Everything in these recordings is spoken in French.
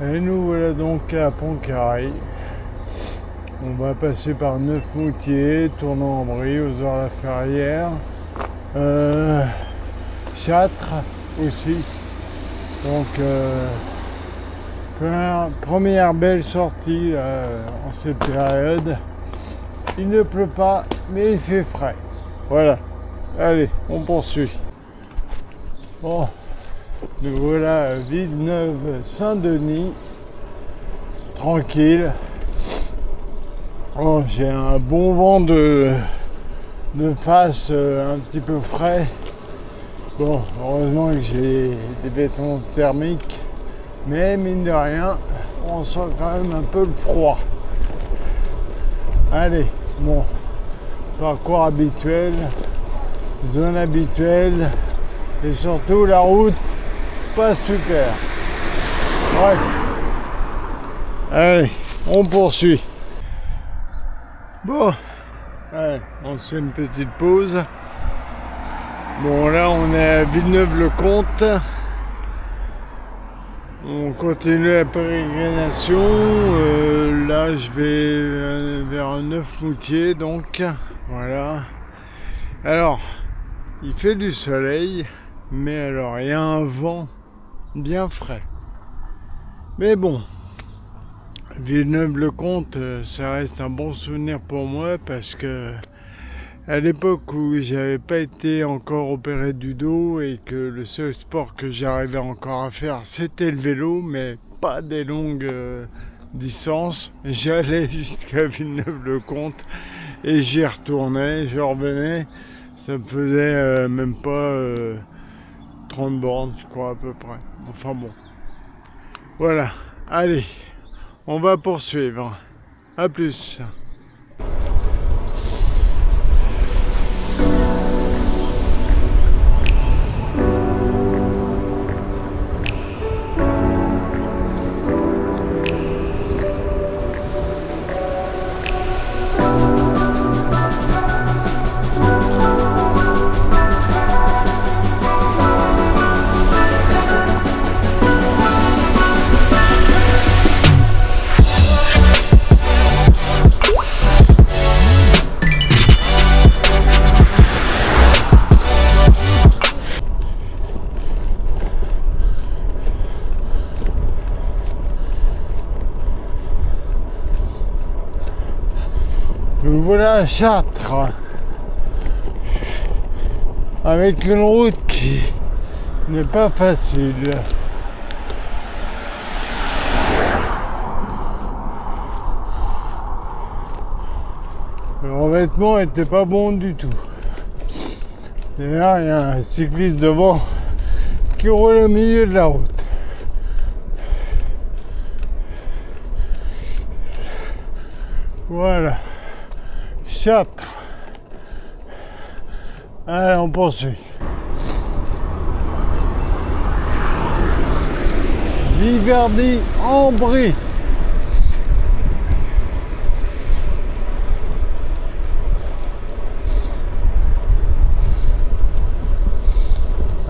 Et nous voilà donc à Pontcarré. On va passer par Neufmoutier, Tournon-en-Brie, Ozore-la-Ferrière, Châtres aussi. Donc première belle sortie là, en cette période. Il ne pleut pas, mais il fait frais. Voilà. Allez, on poursuit. Bon, nous voilà à Villeneuve-Saint-Denis, tranquille. Oh, j'ai un bon vent de face un petit peu frais. Bon, heureusement que j'ai des vêtements thermiques, mais mine de rien, on sent quand même un peu le froid. Allez, bon, parcours habituel, zone habituelle, et surtout la route pas super. Bref, allez, on poursuit. Bon, allez, on se fait une petite pause. Bon, là on est à Villeneuve-le-Comte. On continue la pérégrination. Là je vais vers Neufmoutier, donc voilà. Alors, il fait du soleil, mais alors il y a un vent bien frais. Mais bon, Villeneuve-le-Comte, ça reste un bon souvenir pour moi parce que à l'époque où j'avais pas été encore opéré du dos et que le seul sport que j'arrivais encore à faire c'était le vélo, mais pas des longues distances, j'allais jusqu'à Villeneuve-le-Comte et j'y retournais, je revenais, ça me faisait même pas 30 bornes je crois à peu près, enfin bon. Voilà, allez, on va poursuivre, à plus. Nous voilà à Chartres, avec une route qui n'est pas facile. Le revêtement était pas bon du tout. D'ailleurs, il y a un cycliste devant qui roule au milieu de la route. Voilà. Chartres. Allez, on poursuit. Liverdy-en-Brie.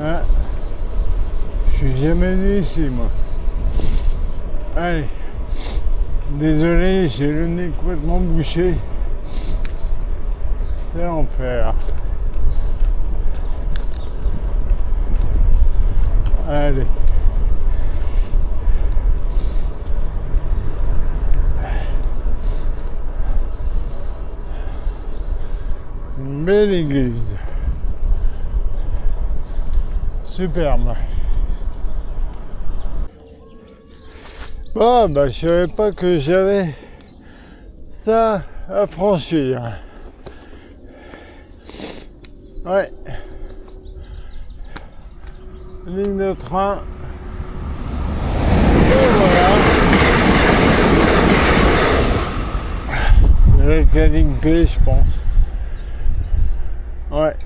Ah, je suis jamais venu ici, moi. Allez. Désolé, j'ai le nez complètement bouché. C'est l'enfer. Allez. Une belle église. Superbe. Bon, bah, je savais pas que j'avais ça à franchir. Ouais. Ligne de train. Et voilà. C'est avec la ligne P, je pense. Ouais.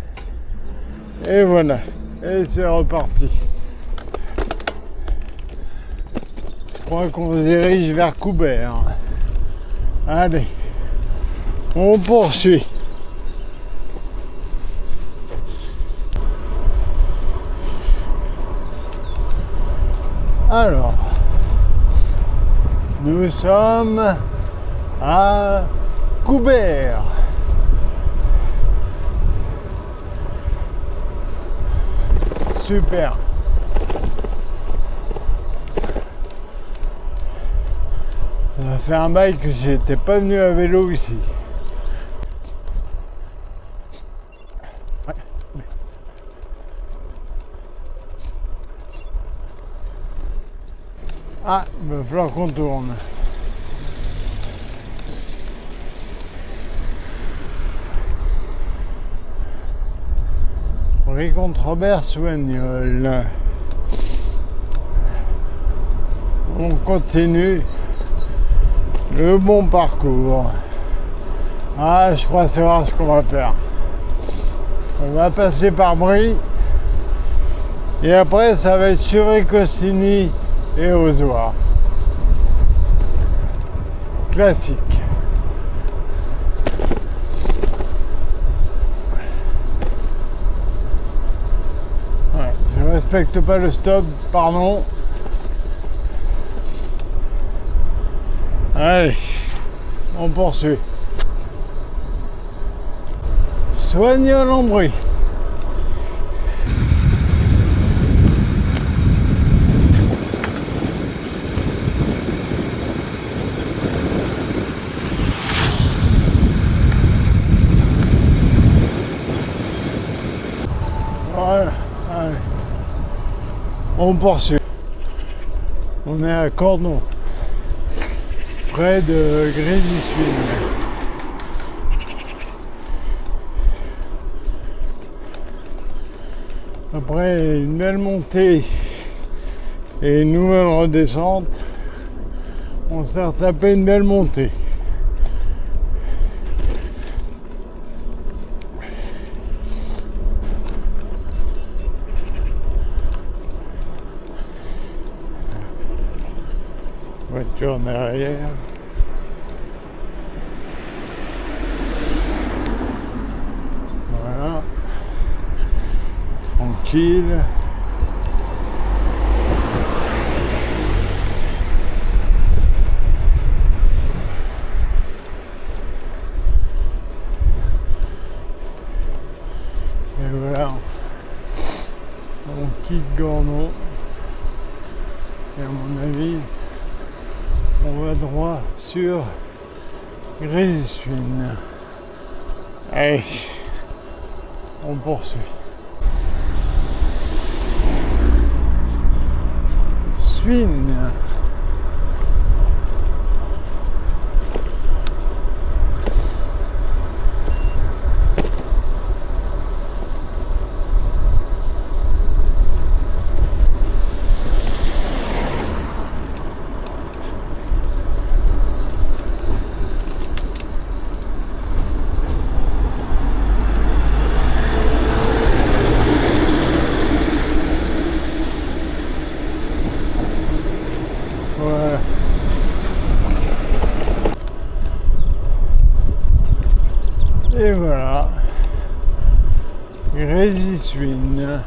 Et voilà. Et c'est reparti. Je crois qu'on se dirige vers Coubert. Allez. On poursuit. Alors, Nous sommes à Coubert. Super. Ça fait un bail que j'étais pas venu à vélo ici. Ouais. Ah, il va falloir qu'on tourne. Contre Robert Soignol. On continue le bon parcours. Ah, je crois savoir ce qu'on va faire. On va passer par Brie et après ça va être Chevrey-Costigny et Ozoir. Classique. Je respecte pas le stop, pardon. Allez, on poursuit. Soignol-en-Brie. Voilà, allez. On poursuit. On est à Cornon, près de Grésy-Suines. Après une belle montée et une nouvelle redescente, on s'est retapé une belle montée. Voiture derrière. Voilà. Tranquille. Et voilà. On quitte Gornon. Et à mon avis, on va droit sur Grésy-Suines. Allez, on poursuit. Suines. Voilà. Et voilà. Grésy-Suines.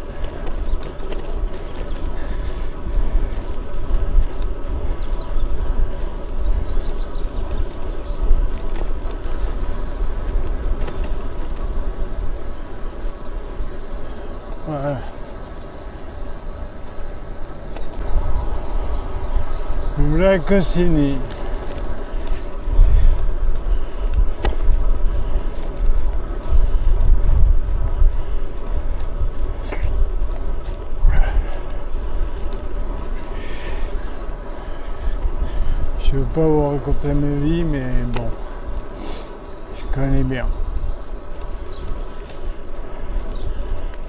Voilà. La Costigny. Je ne veux pas vous raconter ma vie, mais bon, je connais bien.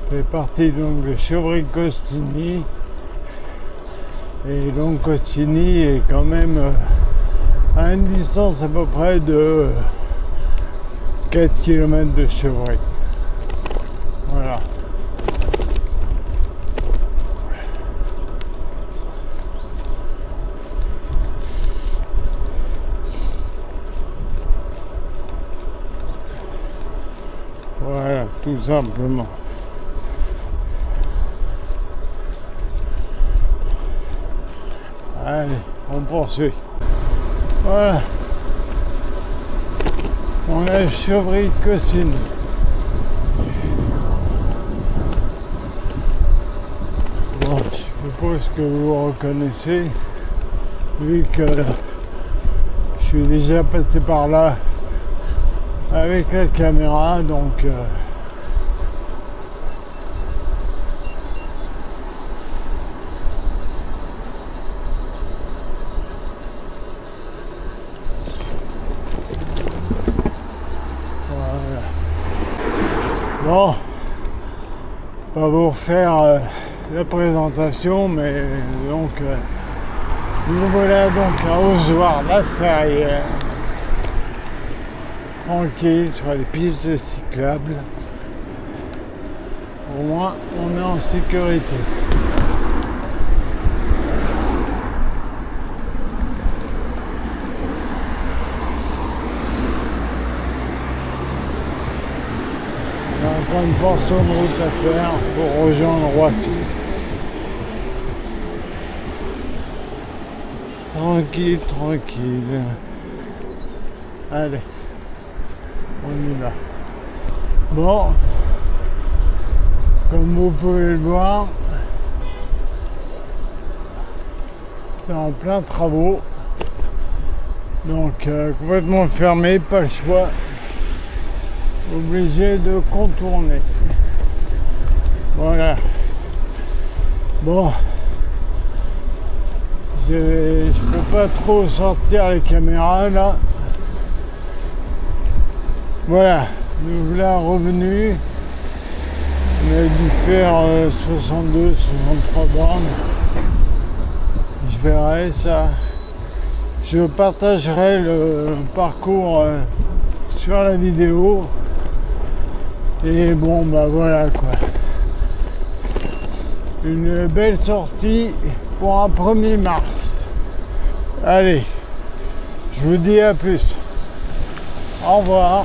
Je fais partie donc de Chevrey-Costigny. Et donc Costigny est quand même à une distance à peu près de 4 km de Chevrey. Voilà. Voilà, tout simplement. Allez, on poursuit. Voilà. On a Chevry-Cossine. Bon, je suppose que vous reconnaissez, vu que je suis déjà passé par là avec la caméra, donc voilà. Bon, pas vous refaire la présentation, mais donc nous voilà donc à Ozoir-la-Ferrière, tranquille sur les pistes cyclables. Au moins on est en sécurité. On a encore une portion de route à faire pour rejoindre Roissy. Tranquille, tranquille. Allez, on y va. Bon, comme vous pouvez le voir, c'est en plein travaux. Donc complètement fermé, pas le choix. Obligé de contourner. Voilà. Bon. Je peux pas trop sortir les caméras là. Voilà, nous voilà revenus. On a dû faire 62, 63 bornes. Je verrai ça. Je partagerai le parcours sur la vidéo. Et bon bah voilà quoi. Une belle sortie pour un 1er mars. Allez, je vous dis à plus. Au revoir.